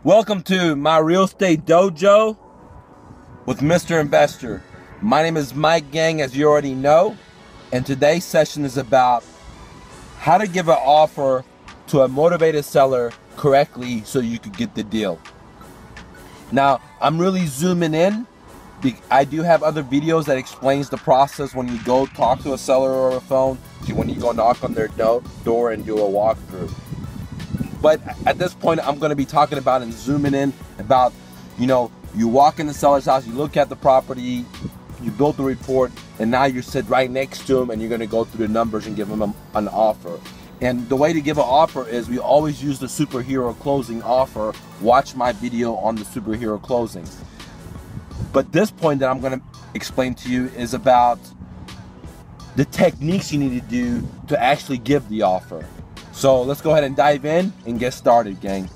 Welcome to my real estate dojo with Mr. Investor. My name is Mike Gang, as you already know, and today's session is about how to give an offer to a motivated seller correctly so you could get the deal. Now, I'm really zooming in. I do have other videos that explains the process when you go talk to a seller over the phone, when you go knock on their door and do a walkthrough. But at this point, I'm going to be talking about and zooming in about, you walk in the seller's house, you look at the property, you build the report, and now you sit right next to them and you're going to go through the numbers and give them an offer. And the way to give an offer is we always use the superhero closing offer. Watch my video on the superhero closing. But this point that I'm going to explain to you is about the techniques you need to do to actually give the offer. So let's go ahead and dive in and get started, gang.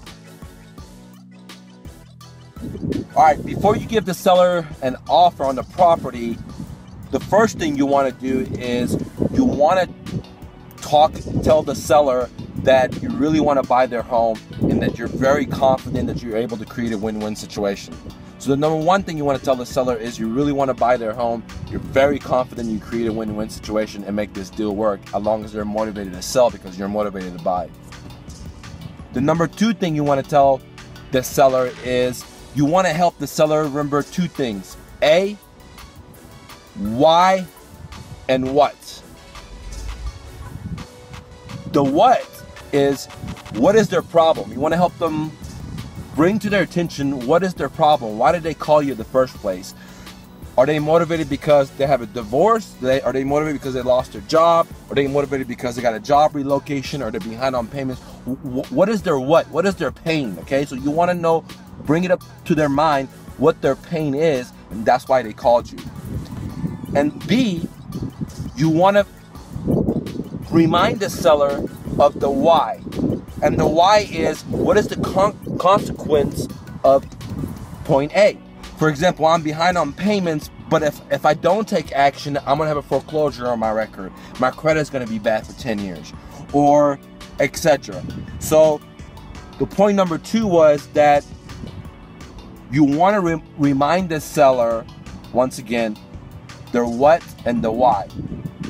All right, before you give the seller an offer on the property, the first thing you want to do is you want to tell the seller that you really want to buy their home and that you're very confident that you're able to create a win-win situation. So the number one thing you want to tell the seller is you really want to buy their home. You're very confident you create a win-win situation and make this deal work, as long as they're motivated to sell because you're motivated to buy. The number two thing you want to tell the seller is you want to help the seller remember two things: A, why, and what. The what is their problem. You want to help them bring to their attention what is their problem. Why did they call you in the first place? Are they motivated because they have a divorce? Are they motivated because they lost their job? Are they motivated because they got a job relocation? Or they're behind on payments? What is their what? What is their pain? Okay, so you want to know, bring it up to their mind what their pain is, and that's why they called you. And B, you want to remind the seller of the why. And the why is, what is the consequence of point A? For example, I'm behind on payments, but if I don't take action, I'm gonna have a foreclosure on my record. My credit is gonna be bad for 10 years, or etc. So the point number two was that you wanna remind the seller, once again, their what and the why.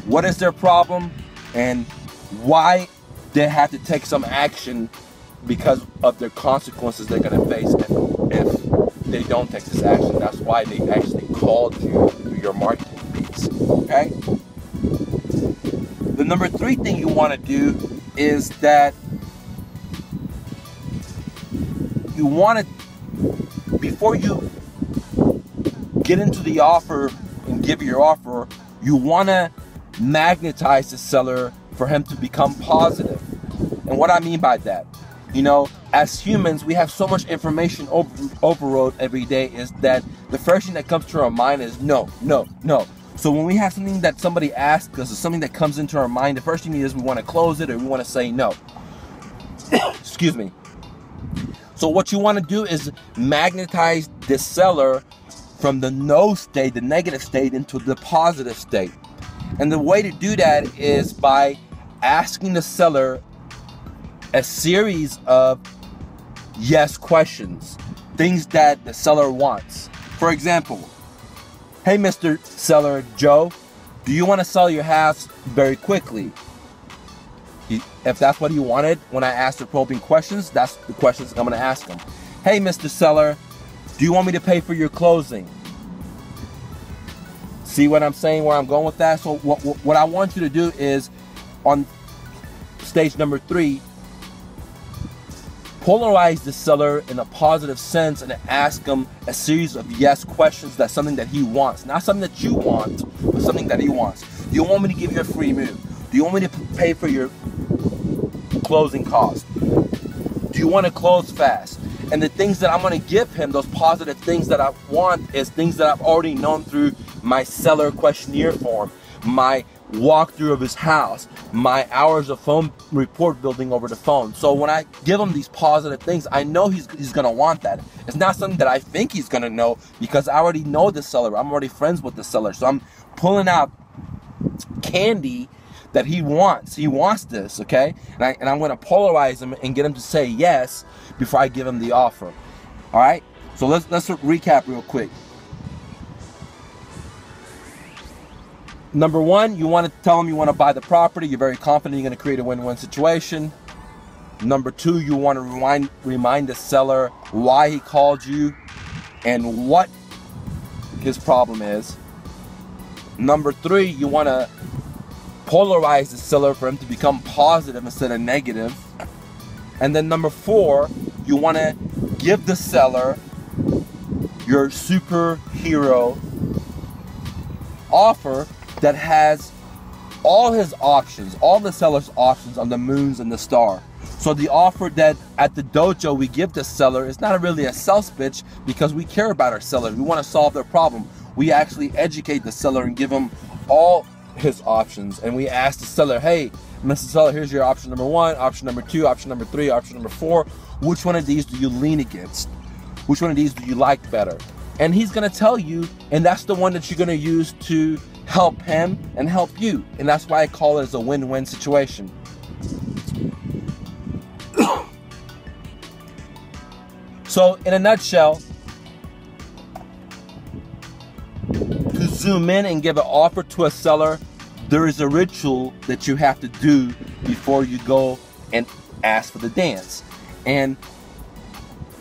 What is their problem and why they have to take some action because of their consequences they're going to face if they don't take this action. That's why they actually called you through your marketing piece. Okay? The number three thing you want to do is that you want to, before you get into the offer and give your offer, you want to magnetize the seller for him to become positive. And what I mean by that, as humans, we have so much information overload every day, is that the first thing that comes to our mind is no, no, no. So when we have something that somebody asks us or something that comes into our mind, the first thing is we want to close it or we want to say no. Excuse me. So what you want to do is magnetize the seller from the no state, the negative state, into the positive state. And the way to do that is by asking the seller a series of yes questions, things that the seller wants. For example, hey, Mr. Seller Joe, do you want to sell your house very quickly? If that's what he wanted, when I asked the probing questions, that's the questions I'm going to ask him. Hey, Mr. Seller, do you want me to pay for your closing? See what I'm saying, where I'm going with that? So what I want you to do is, on stage number three, polarize the seller in a positive sense and ask him a series of yes questions. That's something that he wants. Not something that you want, but something that he wants. Do you want me to give you a free move? Do you want me to pay for your closing costs? Do you want to close fast? And the things that I'm going to give him, those positive things that I want, is things that I've already known through my seller questionnaire form, my walkthrough of his house, my hours of phone report building over the phone. So when I give him these positive things, I know he's going to want that. It's not something that I think he's going to know, because I already know the seller. I'm already friends with the seller. So I'm pulling out candy that he wants. He wants this, okay? And I'm going to polarize him and get him to say yes before I give him the offer. All right, so let's recap real quick. Number one, you want to tell them you want to buy the property. You're very confident you're going to create a win-win situation. Number two, you want to remind the seller why he called you and what his problem is. Number three, you want to polarize the seller for him to become positive instead of negative. And then number four, you want to give the seller your superhero offer that has all his options, all the seller's options on the moons and the star. So the offer that at the dojo we give the seller is not really a sales pitch, because we care about our sellers. We want to solve their problem. We actually educate the seller and give him all his options. And we ask the seller, hey, Mr. Seller, here's your option number one, option number two, option number three, option number four. Which one of these do you lean against? Which one of these do you like better? And he's gonna tell you, and that's the one that you're gonna use to help him and help you. And that's why I call it as a win-win situation. So in a nutshell, to zoom in and give an offer to a seller, there is a ritual that you have to do before you go and ask for the dance. And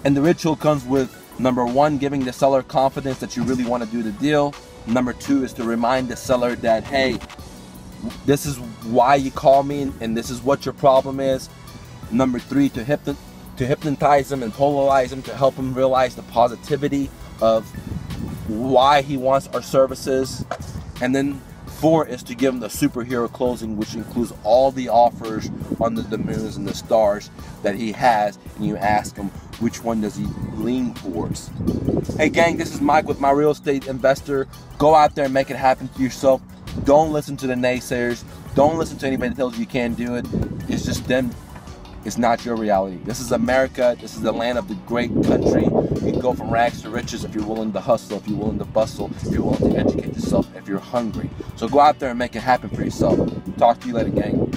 the ritual comes with, number one, giving the seller confidence that you really want to do the deal. Number two is to remind the seller that, hey, this is why you call me and this is what your problem is. Number three, to hypnotize him and polarize him, to help him realize the positivity of why he wants our services. And then four is to give him the superhero closing, which includes all the offers under the moons and the stars that he has, and you ask him which one does he lean towards. Hey gang, this is Mike with My Real Estate Investor. Go out there and make it happen to yourself. Don't listen to the naysayers. Don't listen to anybody that tells you you can't do it. It's just them. It's not your reality. This is America. This is the land of the great country. You can go from rags to riches if you're willing to hustle, if you're willing to bustle, if you're willing to educate yourself, if you're hungry. So go out there and make it happen for yourself. Talk to you later, gang.